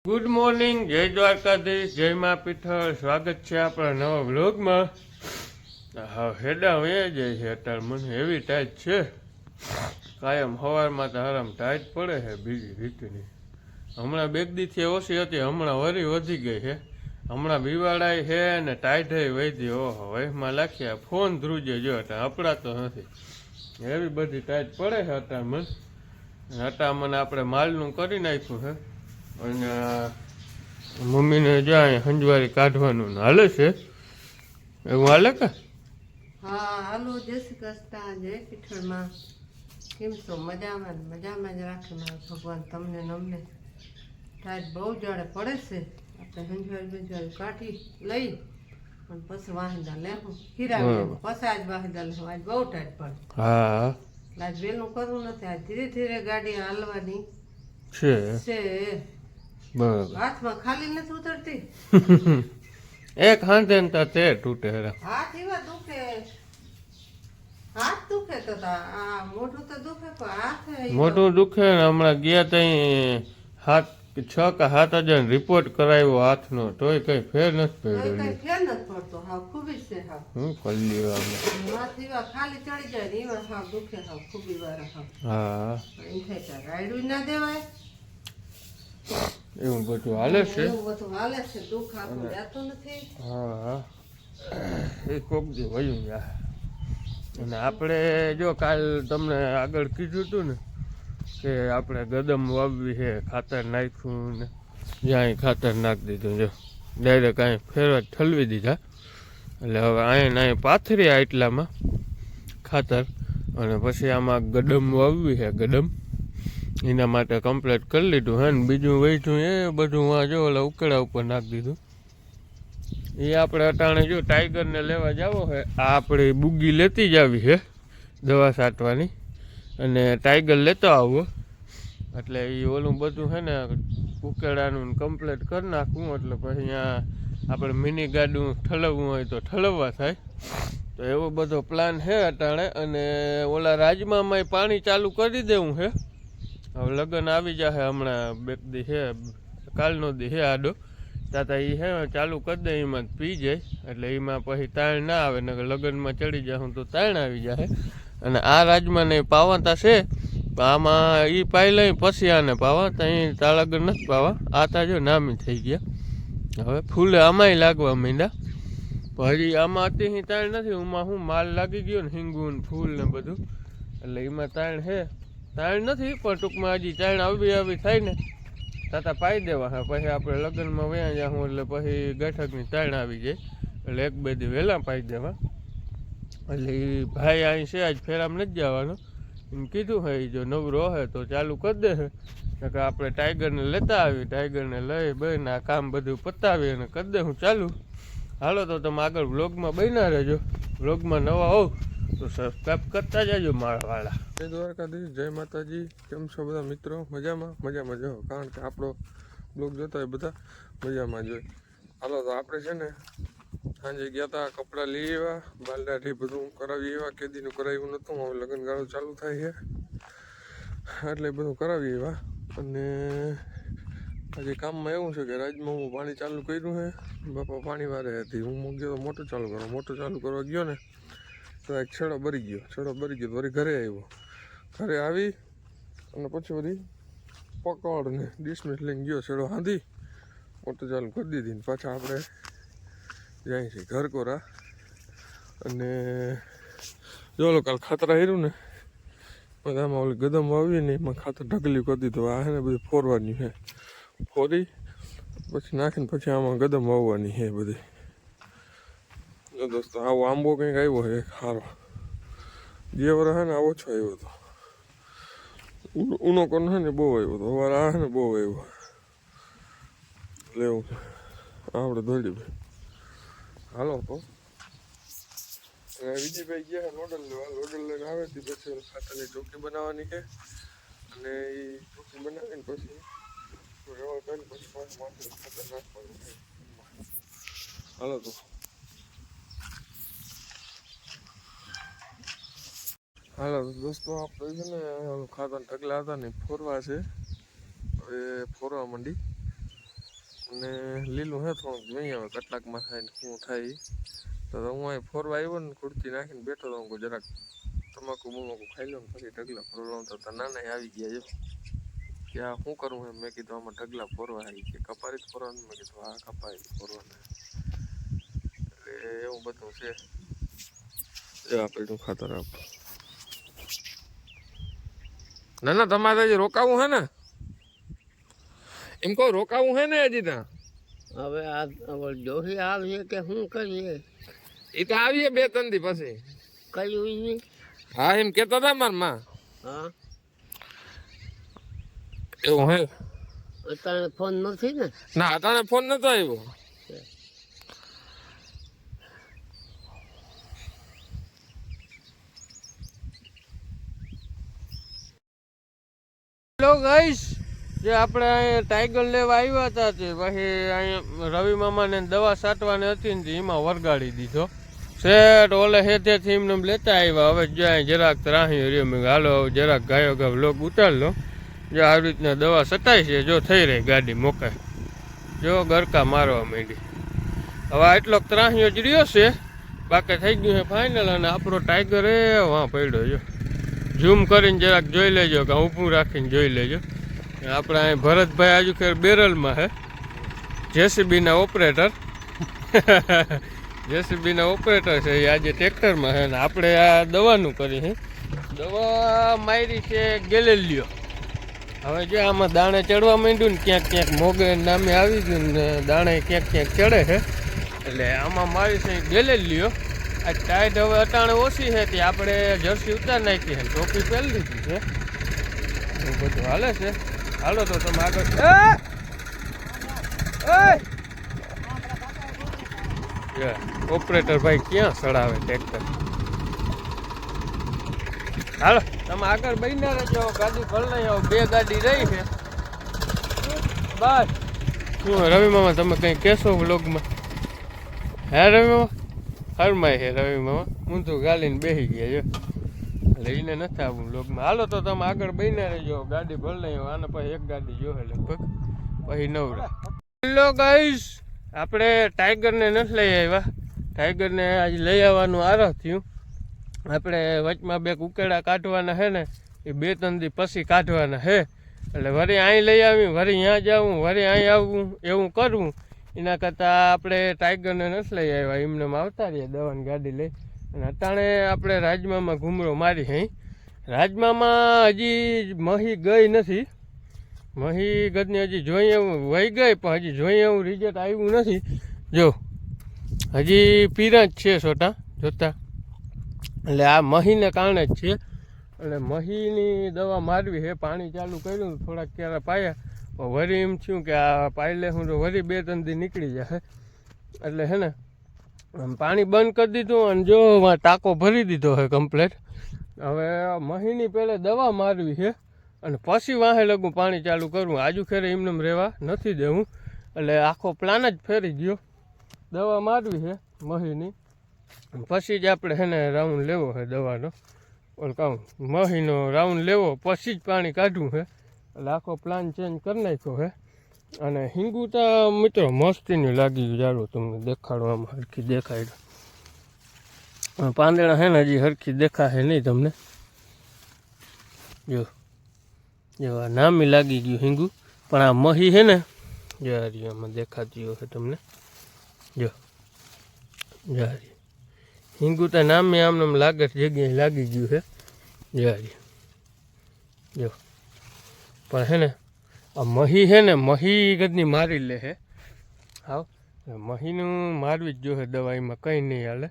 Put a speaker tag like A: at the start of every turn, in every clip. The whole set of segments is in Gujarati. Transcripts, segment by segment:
A: ગુડ મોર્નિંગ, જય દ્વારકાધીશ, જય મા પીઠળ. સ્વાગત છે આપણા નવા વ્લોગમાં. હા, હેડા વયા જાય છે અત્યારે. મને એવી ટાઈટ છે, કાયમ સવારમાં તો આરામ ટાઈટ પડે છે બીજી રીતની. હમણાં બે દીથી ઓછી હતી, હમણાં વરી વધી ગઈ છે. હમણાં બિવાડાય છે ને ટાઈટ વધી. ઓહો, વયમાં લાખ્યા ફોન ધ્રુજે જો અત્યારે અપડાતો નથી. એવી બધી ટાઈટ પડે છે અત્યારે મને. અત્યારે મને આપણે માલનું કરી નાખ્યું છે અને મમ્મીને જાય હંજવારી કાઢવાનું હાલે છે. એવું હાલે કે?
B: હા, હાલો. જય શ્રી કૃષ્ણ, જય પીઠળમાં. કેમ છો? મજામાં મજામાં જ રાખે મારો ભગવાન તમને ને અમને. ટાઈટ બહુ જાડે પડે છે. આપણે હંજવારી કાઢી લઈ અને પછી વાહિંદા લેવું ખીરાવી લેવું, પછી આજ વાહિંદા લેવું. આજ બહુ ટાઈટ પડે.
A: હા,
B: આજ વહેલું કરવું નથી. આજ ધીરે ધીરે ગાડી હાલવાની
A: છે. બરાબર.
B: હાથમાં ખાલી નથી ઉતરતી.
A: એક હાથે તે તૂટે.
B: હાથ એવા દુખે, હાથ દુખે તો આ મોઢું તો દુખે પણ હાથ
A: મોઢું દુખે ને હમણાં ગયા તઈ 6 કે 7 રિપોર્ટ કરાવ્યો હાથનો, તોય કઈ ફેર નથી પડ્યો.
B: કઈ ફેર નથી પડતો. હાવ ખૂબી છે. હાવ
A: હું કરી લ્યો
B: હાથ એવા ખાલી ચડી જાય ને એવા હાવ દુખે. હાવ ખૂબી વાર. હાવ
A: હા,
B: એમ થાય કે રાયડું ના દેવાય.
A: એવું બધું હાલે છે.
B: એવું બધું હાલે છે. દુઃખ આખું રહેતું નથી.
A: હા, એ કોક દી વયું જાય. અને આપણે જો કાલ તમને આગળ કીધું હતું ને કે આપણે ગદમ વાવવી છે, ખાતર નાખ્યું ને જ્યાં ખાતર નાખી દીધું. જો ડાયરેક્ટ અહીં ફેરવા ઠલવી દીધા. એટલે હવે અહીં પાથર્યા એટલામાં ખાતર, અને પછી આમાં ગડમ વાવવી છે. ગડમ એના માટે કમ્પ્લીટ કરી લીધું હે ને બીજું વહીતું એ બધું જો ઓલા ઉકેડા ઉપર નાખી દીધું. એ આપણે અટાણે જો ટાઈગરને લેવા જાવો છે. આ આપણે બુગી લેતી જ આવી છે દવા છાંટવાની, અને ટાઈગર લેતો આવો એટલે એ ઓલું બધું છે ને ઉકેડાનું કમ્પ્લીટ કરી નાખવું. એટલે પછી અહીંયા આપણે મિની ગાડું ઠલવવું હોય તો ઠલવવા થાય. તો એવો બધો પ્લાન છે અટાણે. અને ઓલા રાજમામાં પાણી ચાલુ કરી દેવું છે. હવે લગ્ન આવી જશે હમણાં, બે દી છે, કાલનો દી છે આડો. તાતા એ હે ચાલુ કરી દે, એમાં પી જાય એટલે એમાં પછી તાણ ના આવે. ને લગ્નમાં ચડી જાઉં તો તાણ આવી જાય. અને આ રાજમાં ને પાવાતા છે, આમાં એ પાઈ લઈ પછી આને પાવા. ત્યાં તાળાગર નથી પાવા. આ તા જો નામી થઈ ગયા. હવે ફૂલે આમાંય લાગવા માંડ્યા. હજી આમાં અત્યારની તાણ નથી. એમાં હું માલ લાગી ગયો ને હિંગું ને ફૂલ ને બધું, એટલે એમાં તાણ છે. તાણ નથી પણ ટૂંકમાં હજી તાણ આવી થાય ને તાતા પાઈ દેવા. હા, પછી આપણે લગ્નમાં વયા જાઉં એટલે પછી ગઠકની તાણ આવી જાય. એટલે 1-2 દી વહેલા પાઈ દેવા. એટલે એ ભાઈ અહીં છે, આજ ફેરામ નથી જવાનો એમ કીધું હોય. જો નવરો હે તો ચાલુ કરી દે છે કે આપણે ટાઈગરને લેતા આવી. ટાઈગરને લઈ બને આ કામ બધું પતાવી અને કરી દે હું ચાલુ. હાલો તો તમે આગળ વ્લોગમાં બન્યા રહેજો. વ્લોગમાં નવા હોવ તો સબસ્ક્રાઈબ કરતા જાજો મારા વાળા.
C: જય દ્વારકાધીશ, જય માતાજી. કેમ છો બધા મિત્રો? મજામાં મજામાં જો, કારણ કે આપણો બ્લોગ જોતા હોય બધા મજામાં જોઈએ. હાલો તો આપણે છે ને સાંજે ગયા હતા, કપડાં લઈ આવ્યા, બાલદાથી બધું કરાવી આવ્યા. કેદીનું કરાવ્યું નહોતું, હવે લગ્નગાળો ચાલુ થાય છે એટલે બધું કરાવી આવ્યા. અને હજી કામમાં એવું છે કે રાજમાં હું પાણી ચાલુ કર્યું છે. બાપા પાણી વારે હતી, હું ગયો તો મોટર ચાલુ કરવા. મોટર ચાલુ કરવા ગયો ને તો એક છેડો બરી ગયો. વળી ઘરે આવ્યો. ઘરે આવી અને પછી વળી પકડ ને ડિસમિસ લઈને ગયો. છેડો હાંધી મોટર ચાલુ કરી દીધી ને પાછા આપણે જાય છે ઘર કોરા. અને જો કાલ ખાતર આવ્યું ને બધામાં ઓલી ગદમ આવી ને એમાં ખાતર ઢગલી કરી દીધું. આ છે ને બધું ફોરવાની છે, ફોરી પછી નાખીને પછી આમાં ગદમ વાવવાની છે બધી. જો દોસ્તો આવો આંબો કંઈક આવ્યો છે સારો. જે વર્ષ છે ને આ ઓછો આવ્યો હતો. ઉનો કોનો છે ને બહુ આવ્યો હતો. અમારે આ છે ને બહુ આવ્યો. લેવું છે આપણે દોડી ભાઈ. હાલો તો વિજયભાઈ ગયા લોડલ લેવા. લોડલ લઈને આવે તે પછી ખાતરની ચોકી બનાવવાની છે. અને એ ચોકી બનાવીને પછી વ્યવહાર કરીને પછી પાછું માથે ખાતર નાખવાનું છે. હાલો તો હાલો દોસ્તો, આપણે છે ને ખાતર ઢગલા હતા ને ફોરવા છે. હવે ફોરવા માંડી અને લીલું હે થોડુંક નહીં આવે કેટલાકમાં થાય ને શું થાય ઈ. તો હું અહીં ફોરવા આવ્યો ને ખુરચી નાખીને બેઠો તો હું જરાક તમાકુ બમાકુ ખાઈ લઉં પછી ઢગલા ફોરવા તો નાના આવી ગયા જો કે આ શું કરવું એમ મેં કીધું આમાં ઢગલા ફોરવા આવી કે કપારી જ ફોરવાનું મેં કીધું આ કપારી ફોરવાના એટલે એવું બધું છે એ આપણે ખાતર આપ ના ના તમારે હજી રોકાવું હે ને એમ કહું રોકાવું હે ને હજી ત્યાં
B: હવે આ જોહી આવીએ કે શું કરીએ
C: એ તો આવીએ 2-3 દી પછી
B: કયું નહીં
C: હા એમ કેતા હતા માર માં
B: હા
C: એવું હે
B: અત્યારે ફોન નથી ને
C: ના અટાણે ફોન નતો આવ્યો
A: હેલો ગાઈસ જે આપણે અહીંયા ટાઈગર લેવા આવ્યા હતા તે પછી અહીંયા રવિ મામાને દવા છાંટવાની હતી ને એમાં વરગાડી દીધો શેઠ ઓલે હેઠેથી એમને લેતા આવ્યા હવે જ્યાં જરાક ત્રાહી રહ્યો મેં હાલો જરાક ગાયો ગાવ લોક ઉતાર લો જો આવી રીતના દવા છટાય છે જો થઈ રહી ગાડી મોકાય જો ગરકા મારવા માંડી હવે આટલો ત્રાહીઓ જ રહ્યો છે બાકી થઈ ગયું છે ફાઇનલ અને આપણો ટાઈગર એ વાં પડ્યો જો ઝૂમ કરીને જરાક જોઈ લેજો કે ઊભું રાખીને જોઈ લેજો આપણે અહીં ભરતભાઈ આજુ ખેર બેરલમાં હે જેસીબીના ઓપરેટર જેસીબીના ઓપરેટર છે એ આજે ટ્રેક્ટરમાં છે ને આપણે આ દવાનું કરી છે દવા મારી છે ગેલેલિયો હવે જો આમાં દાણે ચડવા માંડ્યું ને ક્યાંક ક્યાંક મોગે નામે આવી ગયું ને દાણે ક્યાંક ક્યાંક ચડે છે એટલે આમાં મારી છે ગેલેલિયો આ ટાઈટ હવે અટાણે ઓછી છે તે આપણે જર્સી ઉતાર નાખી છે ટોપી પહેરી લીધી છે એવું બધું હાલે છે હાલો તો તમે આગળ ઓપરેટર ભાઈ ક્યાં ચડાવે ટ્રેક્ટર હાલો તમે આગળ બહીને રહેજો ગાડી ભર લઈ આવો 2 ગાડી રહી છે બસ શું રવિ મામા તમે કંઈ કહેશો વ્લોગમાં હે રવિ મામા હરમાય છે રવિ મામા હું તો ગાલીને બેસી ગયા જો એટલે એને નથી આવું વ્લોગમાં હાલો તો તમે આગળ બહીને રહેજો ગાડી ભર લઈ આવો આને પછી 1 ગાડી જોહે લગભગ પછી નવરા હેલો ગાઈસ આપણે ટાઈગરને નથી લઈ આવ્યા ટાઈગરને આજે લઈ આવવાનું આરહ થયું આપણે વચમાં 2 ઉકેડા કાઢવાના છે ને એ 2-3 દી પછી કાઢવાના છે એટલે વળી અહીં લઈ આવી વળી ત્યાં જવું વળી અહીં આવવું એવું કરવું એના કરતાં આપણે ટાઈગરને નથી લઈ આવ્યા એમને આવતા રહીએ દવાની ગાડી લઈ અને અટાણે આપણે રાજમામાં ઘૂમરો મારી હઈ રાજમામાં હજી મહી ગઈ નથી મહી ગદને હજી જોઈ એવું વહી ગઈ પણ હજી જોઈ એવું રિઝલ્ટ આવ્યું નથી જો હજી પીરા જ છે છોટા જોતા એટલે આ મહીને કારણે જ છે એટલે મહીની દવા મારવી છે પાણી ચાલુ કર્યું થોડાક ક્યારે પાયા પણ વળી એમ થયું કે આ પાઈ લે હું તો વળી 2-3 દી નીકળી જશે એટલે હે ને પાણી બંધ કરી દીધું અને જો ટાંકો ભરી દીધો છે કમ્પ્લેટ હવે મહીની પહેલે દવા મારવી છે અને પછી વાહે લગું પાણી ચાલુ કરવું આજુ ખેરે એમને રહેવા નથી દેવું એટલે આખો પ્લાન જ ફેરી ગયો દવા મારવી છે મહીની પછી જ આપણે છે ને રાઉન્ડ લેવો છે દવાનો ઓલ કાઉ મહીનો રાઉન્ડ લેવો પછી જ પાણી કાઢવું છે એટલે આખો પ્લાન ચેન્જ કરી નાખ્યો છે અને હિંગુ તો મિત્રો મસ્તીની લાગી ગયું જાડો તમને દેખાડવામાં હરખી દેખાય પાંદડા છે ને હજી હરખી દેખાશે નહીં તમને જો જો આ નામી લાગી ગયું હિંગુ પણ આ મહી છે ને જારી આમાં દેખાતી હશે તમને જો જારી હિંગુ તો નામે આમને લાગે જગ્યાએ લાગી ગયું છે જારી જો પણ હે ને આ મહી છે ને મહી ગદની મારી લે છે હાવ મહીનું મારવી જ જોશે દવા એમાં કંઈ નહીં હાલે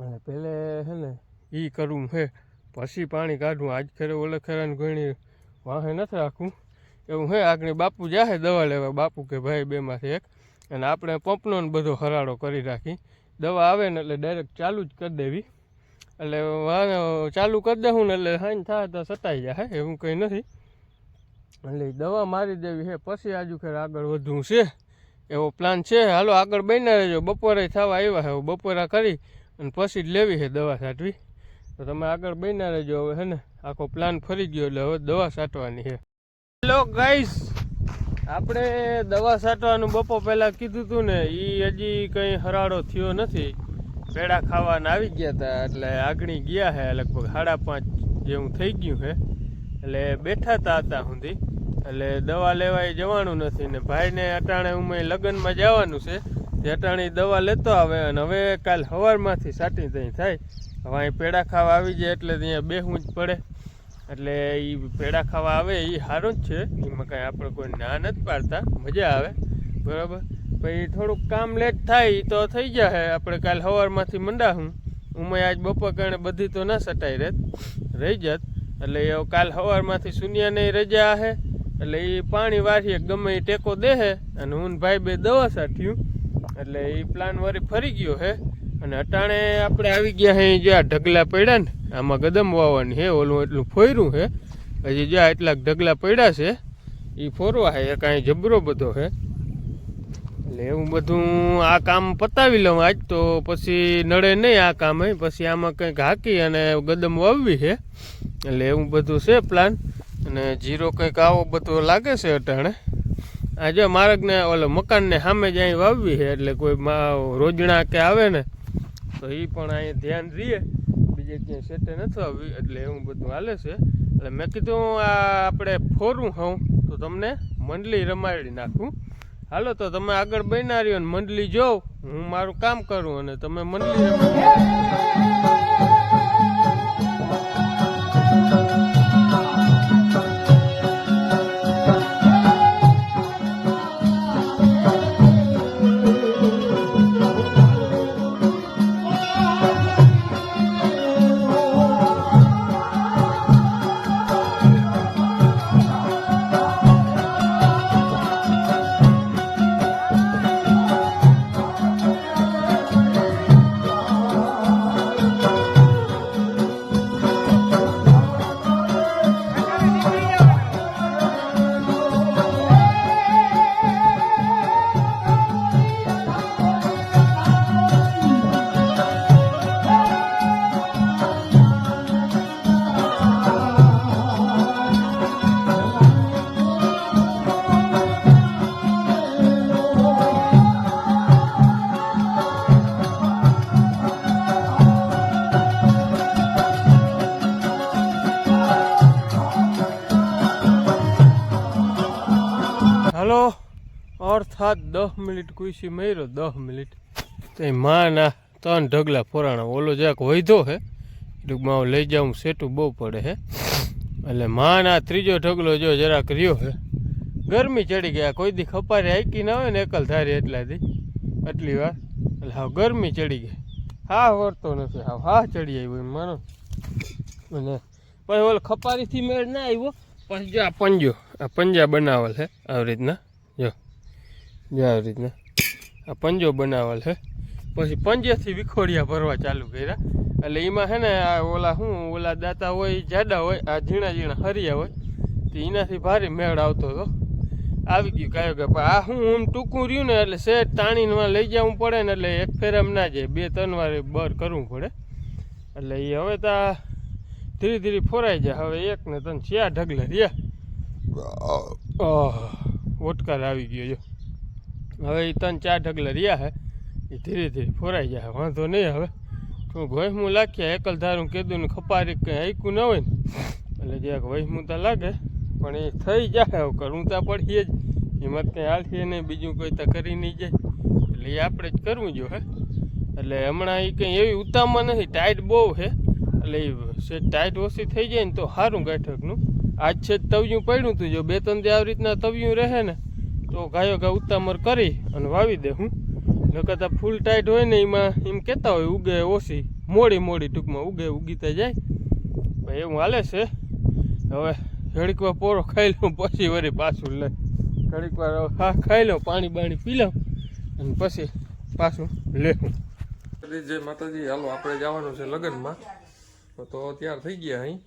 A: અને પહેલે છે ને એ કરવું છે પછી પાણી કાઢવું આજ ખેરે ઓલે ખેરાને ઘણી વાહે નથી રાખવું એવું હે આગળ બાપુ જાહે દવા લેવા બાપુ કે ભાઈ 2માંથી 1 અને આપણે પંપનો ને બધો હરાડો કરી રાખી દવા આવે ને એટલે ડાયરેક્ટ ચાલુ જ કરી દેવી એટલે ચાલુ કરી દેવું ને એટલે હાઈન થાય તો સટાઈ જાય એવું કંઈ નથી એટલે દવા મારી દેવી છે પછી આજુ ખેર આગળ વધવું છે એવો પ્લાન છે હાલો આગળ બન્યા રહેજો બપોરે થવા આવ્યા છે બપોરા કરી અને પછી જ લેવી છે દવા છાંટવી તો તમે આગળ બન્યા રહેજો હવે હે ને આખો પ્લાન ફરી ગયો એટલે હવે દવા છાંટવાની છે હેલો ગાઈસ આપણે દવા છાંટવાનું બપોર પહેલા કીધું હતું ને, એ હજી કંઈ હરાડો થયો નથી. પેડા ખાવાના આવી ગયા હતા એટલે આગળ ગયા છે, લગભગ 5:30 જેવું થઈ ગયું છે. એટલે બેઠા હતા સુધી, એટલે દવા લેવા જવાનું નથી ને ભાઈને અટાણે ઉમે લગ્નમાં જવાનું છે. તે અટાણી દવા લેતો આવે અને હવે કાલ સવારમાંથી સાટી ત્યાં થાય. હવે અહીં પેડા ખાવા આવી જાય એટલે ત્યાં બેસવું જ પડે. એટલે એ પેડા ખાવા આવે એ સારું જ છે, એમાં કાંઈ આપણે કોઈ ના નથી પાડતા, મજા આવે બરાબર. પછી થોડુંક કામ લેટ થાય તો થઈ જાય. આપણે કાલ સવારમાંથી મંડાવું. ઉમે આજ બપોર કારણે બધી તો ના સટાઈ રહી જાત. એટલે એ કાલ સવારમાંથી શૂન્યની રજા છે એટલે એ પાણી વારીએ ગમે એ ટેકો દે છે. અને હું ભાઈ બે દવા છાંટ્યું એટલે એ પ્લાન વળી ફરી ગયો છે. અને અટાણે આપણે આવી ગયા છે જ્યાં ઢગલા પડ્યા ને, આમાં ગદમ વાવવાની છે. ઓલું એટલું ફોર્યું છે, હજી જ્યાં એટલાક ઢગલા પડ્યા છે એ ફોરવા છે. કાંઈ જબરો બધો છે. એટલે એવું બધું આ કામ પતાવી લઉં આજ, તો પછી નડે નહીં આ કામ. પછી આમાં કંઈક હાકી અને ગદમ વાવવી છે. એટલે એવું બધું છે પ્લાન. અને જીરો કંઈક આવો બધો લાગે છે અટાણે. આ જો માર્ગને ઓલો મકાનને સામે જ અહીં વાવવી છે. એટલે કોઈ રોજણા કે આવે ને તો એ પણ અહીં ધ્યાન રહીએ, બીજે ક્યાંય સેટે નથી આવી. એટલે એવું બધું હાલે છે. એટલે મેં કીધું આ આપણે ફોરું હોઉં તો તમને મંડલી રમાડી નાખું. હાલો તો તમે આગળ બન્યા રહ્યો ને મંડલી જોઉં, હું મારું કામ કરું અને તમે મંડલી હાલો. અર્થાત 10 મિનિટ કુઈસી મેર્યો, 10 મિનિટ તો માના 3 ઢગલા ફોરાણા. ઓલો જ્યાંક વૈધો છે ટૂંકમાં લઈ જાઉં સેટું બહુ પડે છે. એટલે માના 3જો ઢગલો જો જરાક રહ્યો છે. ગરમી ચડી ગયા, કોઈ દી ખપારી હાકી ના હોય ને એકલ ધારી એટલાથી આટલી વાર. એટલે હા ગરમી ચડી ગઈ, હા વરતો નથી, હા ચડી આવ્યો એમ માનો. અને પછી ઓલો ખપારીથી મેળ ના આવ્યો. પછી જો આ પંજા બનાવેલ છે આવી રીતના, જો આવી રીતના આ પંજો બનાવેલ છે. પછી પંજેથી વિખોડિયા ભરવા ચાલુ કર્યા. એટલે એમાં છે ને આ ઓલા દાંતા હોય જાડા હોય, આ ઝીણા હરિયા હોય, તો એનાથી ભારે મેળ આવતો હતો. આવી ગયું કાયો કે આ હું ટૂંકું રહ્યું ને એટલે સેટ તાણીને લઈ જવું પડે ને, એટલે એક ફેરામાં ના જાય, 2-3 વાર બર કરવું પડે. એટલે એ હવે તો ધીરે ધીરે ફોરાઈ જાય. હવે 1 ને 3 4 ઢગલા રહ્યા. ઓટકાર આવી ગયો જો. હવે એ 3-4 ઢગલા રહ્યા છે, એ ધીરે ધીરે ફોરાઈ જાય. વાંધો નહીં. હવે શું વહીમું લાખ્યા એકલ ધારું કીધું ને ખપારી કંઈ હાઈકું ના હોય ને એટલે જ્યાંક વહીમું તો લાગે, પણ એ થઈ જાય. કરવું તો પડીએ જ, એમાં કંઈ હાલશે નહીં, બીજું કોઈ તો કરી નહીં જાય. એટલે એ આપણે જ કરવું જો હે. એટલે હમણાં એ કંઈ એવી ઉતામાં નથી, ટાઈટ બહુ છે. એટલે એ ટાઈટ ઓછી થઈ જાય ને તો સારું ગાંઠકનું. આજ છે તવિયું પડ્યું હતું, જો 2-3 દી આવી રીતના તવિયું રહે ને તો ગાયો ગા ઉતામર કરી અને વાવી દે. હું નકર ફૂલ ટાઈટ હોય ને એમાં એમ કહેતા હોય ઉગે ઓછી, મોડી ટૂંકમાં ઉગીતા જાય. ભાઈ એવું હાલે છે. હવે ઘડીક વાર પોરો ખાઈ લઉં પછી વળી પાછું લઈ, ઘડીક વાર હા ખાઈ લઉં, પાણી બાણી પી લઉં અને પછી પાછું લેવું.
C: જય માતાજી. હાલો આપણે જવાનું છે લગ્નમાં, તો તૈયાર થઈ ગયા અહીં.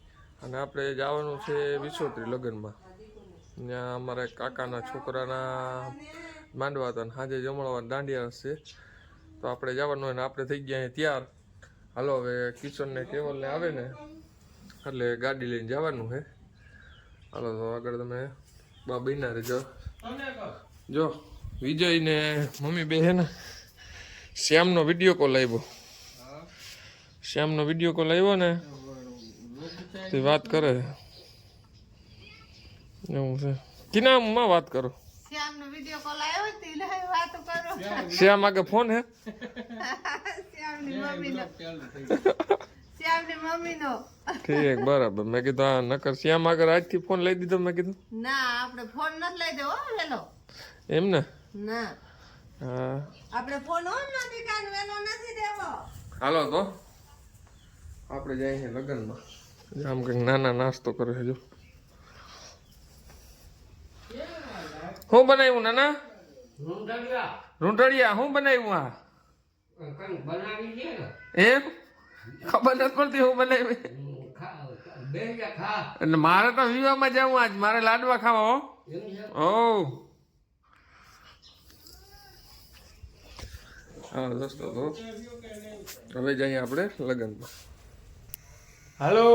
C: અને આપણે જવાનું છે વિસોત્રી લગ્નમાં. ત્યાં અમારા કાકાના છોકરાના માંડવા હતા, સાંજે જમણવા દાંડિયા છે, તો આપણે જવાનું હોય ને આપણે થઈ ગયા અહીં તૈયાર. હાલો હવે કિશોરને કેવલને આવે ને એટલે ગાડી લઈને જવાનું છે. હાલો તો આગળ તમે બા બન્યા રહેજો. જો વિજય ને મમ્મી બે હે ને શ્યામનો વિડીયો કોલ આવ્યો. શ્યામનો વિડીયો કોલ આવ્યો ને તે વાત કરે એવું છે. કિનામાં વાત કરો.
B: શ્યામનો વિડિયો કોલ આવ્યો તો એને વાતો કરો.
C: શ્યામ આગળ ફોન હે.
B: શ્યામની મમ્મીનો
C: ઠીક બરાબર. મેં કીધું આ નકર શ્યામ આગળ આજથી ફોન લઈ દીધો. મેં કીધું
B: ના આપણે ફોન નથી લઈ દેવો વેલો.
C: એમ ને.
B: ના
C: હા
B: આપણે ફોન ઓન નથી કાન વેલો નથી દેવો.
C: હાલો તો આપણે જાય છે લગ્નમાં. આમ કંઈક નાના નાસ્તો કરે છે. જો શું બનાવ્યું નાના? રૂંઢળિયા. શું બનાવ્યું આ? એમ ખબર નથી પડતી હું બનાવી. એટલે મારે તો વિવાહમાં જવું આજ. મારે લાડવા ખાવા. હો હા દોસ્તો તો હવે જઈએ આપણે લગ્નમાં.
A: હાલો,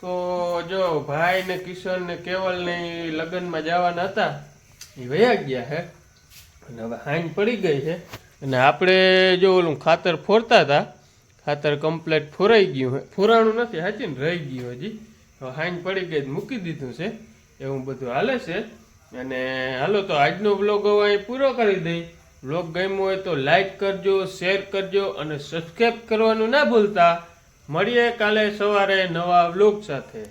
A: તો જો ભાઈ ને કિશન ને કેવલ ને લગ્નમાં જવાના હતા એ વયા ગયા હે અને હવે હાંજ પડી ગઈ છે અને આપણે જો ઓલું ખાતર ફોરતા હતા, ખાતર કમ્પ્લેટ ફોરાઈ ગયું હે. ફોરાણું નથી સાચી ને, રહી ગયું હજી. હવે હાંજ પડી ગઈ મૂકી દીધું છે એવું બધું હાલે છે. અને હાલો તો આજનો બ્લોગ હવે અહીં પૂરો કરી દઈ. બ્લોગ ગમ્યો હોય તો લાઈક કરજો, શેર કરજો અને સબસ્ક્રાઈબ કરવાનું ના ભૂલતા. મળીએ કાલે સવારે નવા બ્લોગ સાથે.